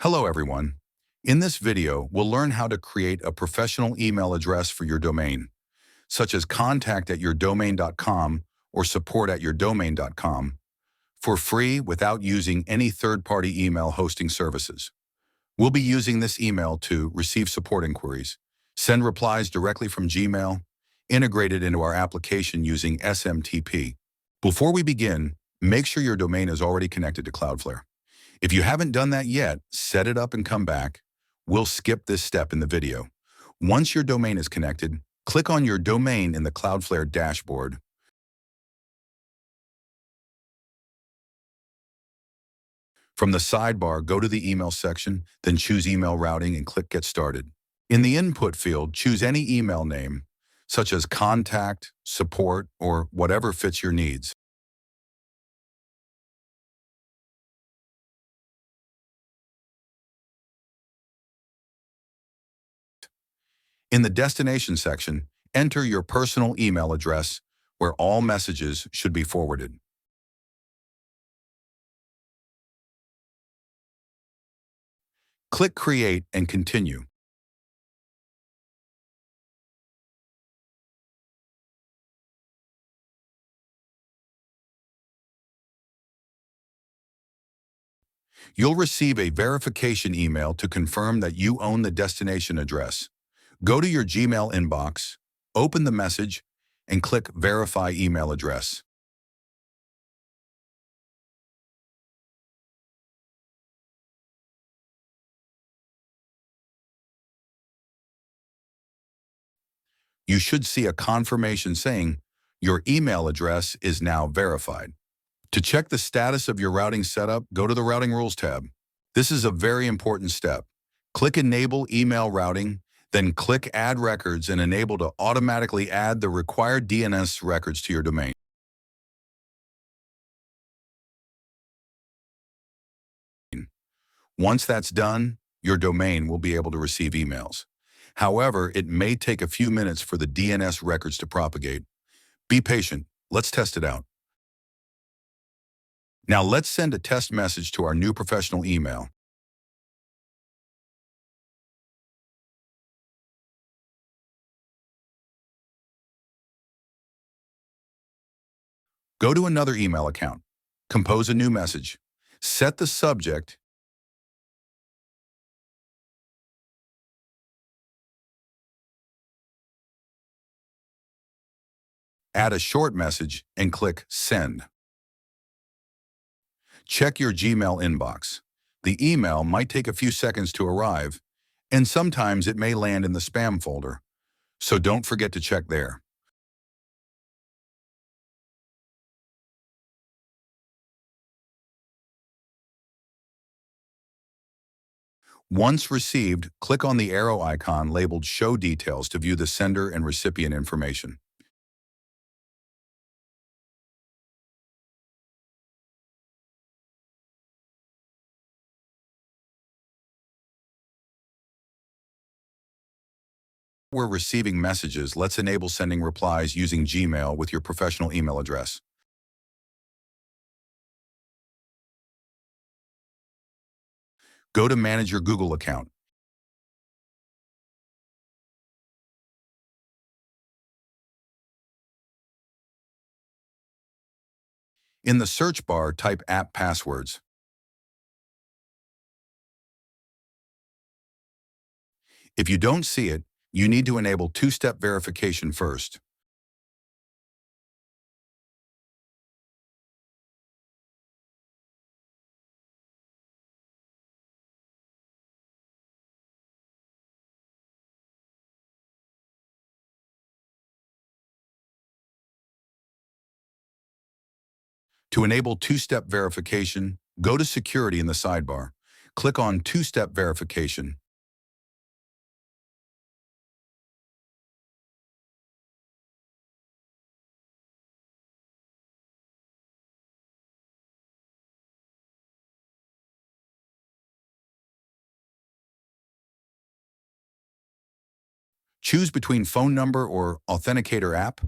Hello, everyone. In this video, we'll learn how to create a professional email address for your domain, such as contact@yourdomain.com or support@yourdomain.com, for free without using any third-party email hosting services. We'll be using this email to receive support inquiries, send replies directly from Gmail, integrate it into our application using SMTP. Before we begin, make sure your domain is already connected to Cloudflare. If you haven't done that yet, set it up and come back. We'll skip this step in the video. Once your domain is connected, click on your domain in the Cloudflare dashboard. From the sidebar, go to the email section, then choose email routing and click Get Started. In the input field, choose any email name, such as contact, support, or whatever fits your needs. In the destination section, enter your personal email address where all messages should be forwarded. Click Create and Continue. You'll receive a verification email to confirm that you own the destination address. Go to your Gmail inbox, open the message, and click Verify Email Address. You should see a confirmation saying, your email address is now verified. To check the status of your routing setup, go to the Routing Rules tab. This is a very important step. Click Enable Email Routing, then click Add Records and enable to automatically add the required DNS records to your domain. Once that's done, your domain will be able to receive emails. However, it may take a few minutes for the DNS records to propagate. Be patient. Let's test it out. Now let's send a test message to our new professional email. Go to another email account. Compose a new message. Set the subject. Add a short message and click Send. Check your Gmail inbox. The email might take a few seconds to arrive, and sometimes it may land in the spam folder, so don't forget to check there. Once received, click on the arrow icon labeled Show Details to view the sender and recipient information. We're receiving messages, let's enable sending replies using Gmail with your professional email address. Go to Manage your Google account. In the search bar, type app passwords. If you don't see it, you need to enable two-step verification first. To enable two-step verification, go to Security in the sidebar. Click on Two-Step Verification. Choose between phone number or authenticator app.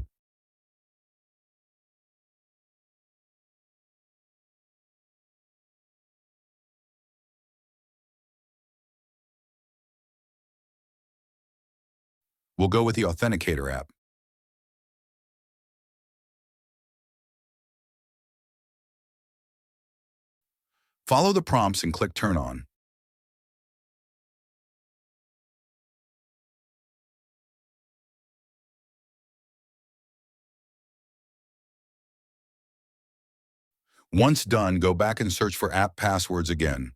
We'll go with the Authenticator app. Follow the prompts and click Turn On. Once done, go back and search for app passwords again.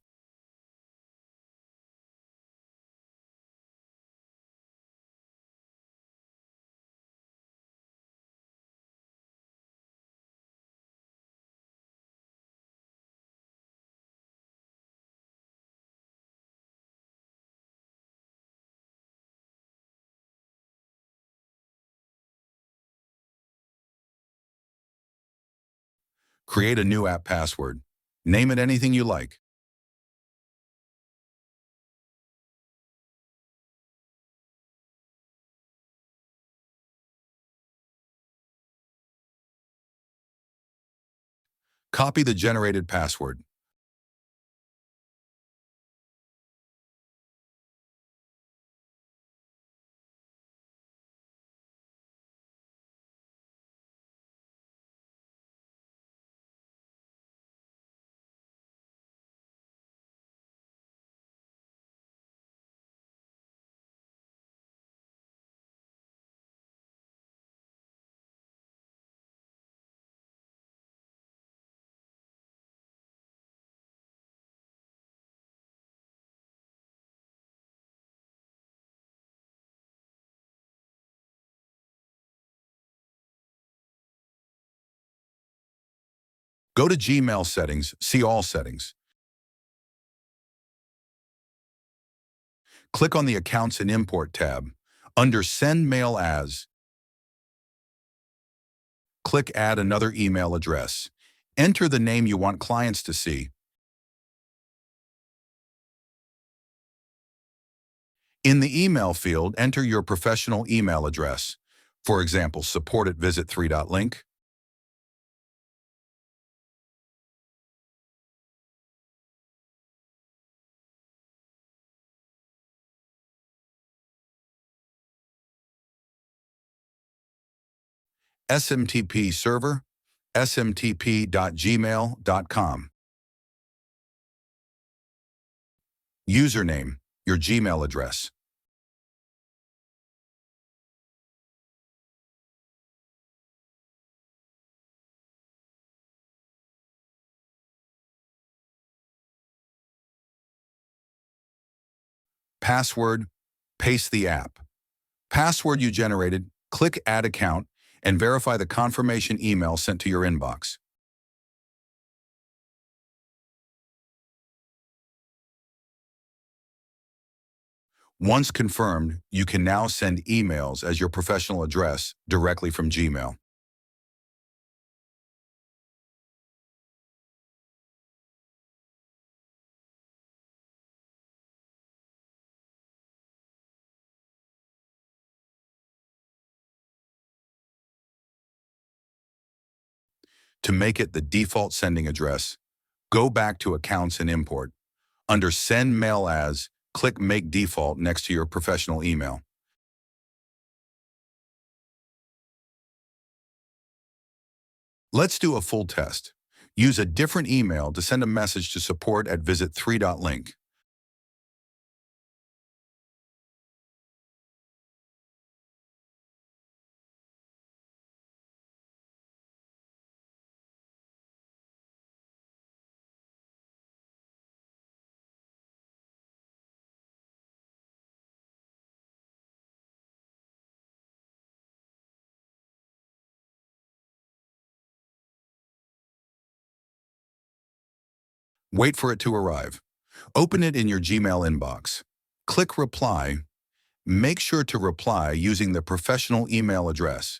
Create a new app password. Name it anything you like. Copy the generated password. Go to Gmail settings, see All settings. Click on the Accounts and Import tab. Under Send Mail As, click Add another email address. Enter the name you want clients to see. In the email field, enter your professional email address. For example, support@visit3.link. SMTP server, smtp.gmail.com. Username, your Gmail address. Password, paste the app. Password you generated, click Add Account, and verify the confirmation email sent to your inbox. Once confirmed, you can now send emails as your professional address directly from Gmail. To make it the default sending address, go back to Accounts and Import. Under Send Mail As, click Make Default next to your professional email. Let's do a full test. Use a different email to send a message to support@visit3.link. Wait for it to arrive. Open it in your Gmail inbox. Click Reply. Make sure to reply using the professional email address.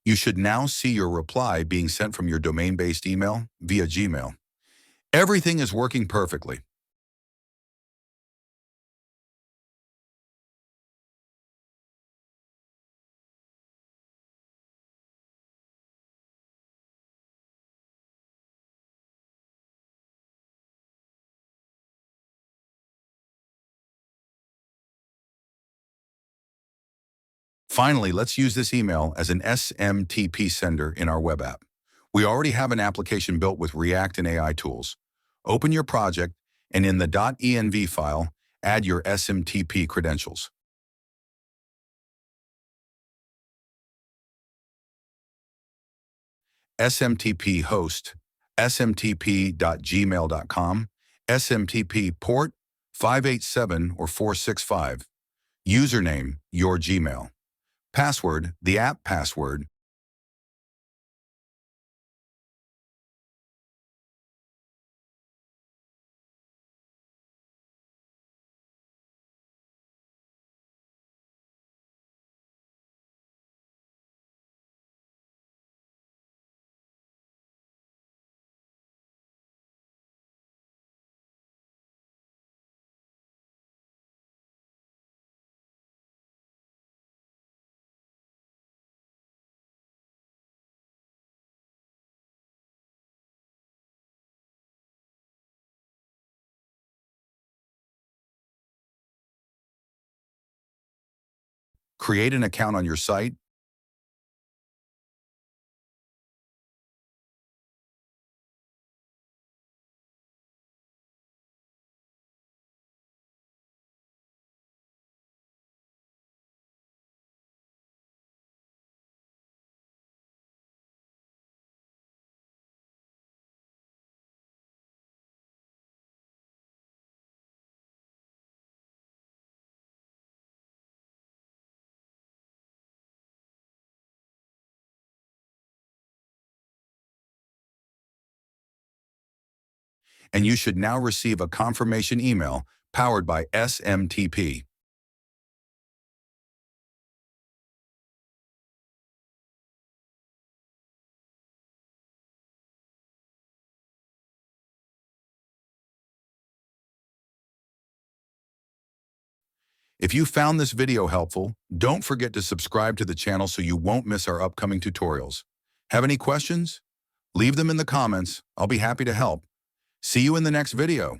You should now see your reply being sent from your domain-based email via Gmail. Everything is working perfectly. Finally, let's use this email as an SMTP sender in our web app. We already have an application built with React and AI tools. Open your project, and in the .env file, add your SMTP credentials. SMTP host, smtp.gmail.com, SMTP port 587 or 465, username, your Gmail, password, the app password, create an account on your site, and you should now receive a confirmation email powered by SMTP. If you found this video helpful, don't forget to subscribe to the channel so you won't miss our upcoming tutorials. Have any questions? Leave them in the comments. I'll be happy to help. See you in the next video.